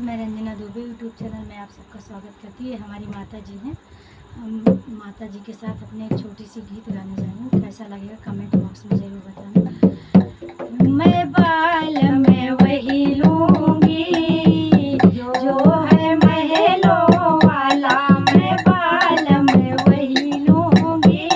मैं Ranjana Dubey YouTube channel में आप सबका स्वागत करती है। हमारी माता जी हैं, हम माता जी के साथ अपने एक छोटी सी गीत गाने जा रही हूँ। कैसा लगेगा कमेंट बॉक्स में ज़रूर बताना। मैं बाल में वही लूँगी जो है महलों वाला, मैं बाल में वही लूँगी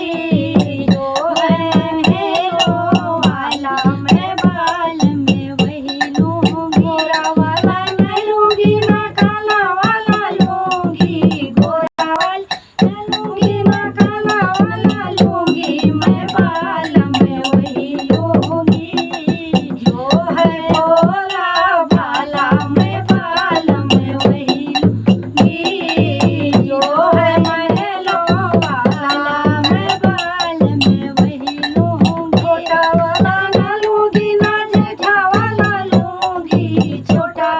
जो है महलों वाला, मैं बाल में वही लूँगी। गोरा वाला न लूँगी ना काला वाला लूँगी, गोरा वाला न लूँगी ना काला वाला लूँगी, मैं बाल में वही लूँगी जो है भोला भाला, मैं बाल में वही लूँगी जो है महलों वाला, मैं बाल में वही लूँगी। छोटा वाला न लूँगी ना जेठा वाला लूँगी, छोटा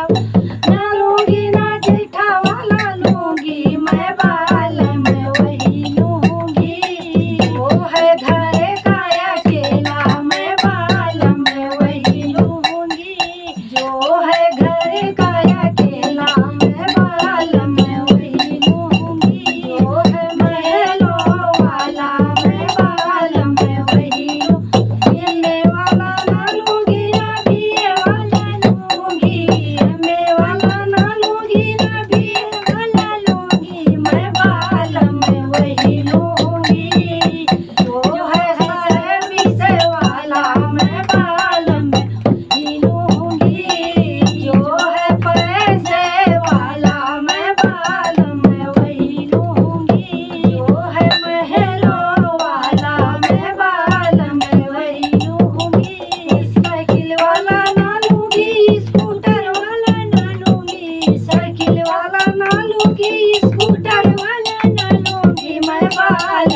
न लूँगी ना जेठा वाला लूँगी, मैं बाल में वही लूँगी वो है घर का अकेला, मैं बाल में वही लूँगी जो है घर का अकेला, मैं बाल में वही लूँगी जो है महलों वाला, मैं बाल में वही लूँगी। एमे वाला ना लूँगी ना बीए वाला लूँगी, एमे वाला ना लूँगी ना बीए वाला लूँगी, मैं बाल में वही लूँगी जो है सर्विस वाला, मैं बाल में वही लूँगी जो है पैसे वाला, मैं बाल में वही लूँगी जो है महलों वाला, मैं बाल में वही लूँगी। साइकिल वाला ना लूँगी, स्कूटर वाला ना लूँगी, साइकिल वाला ना लूँगी, स्कूटर वाला ना लूँगी, मैं बाल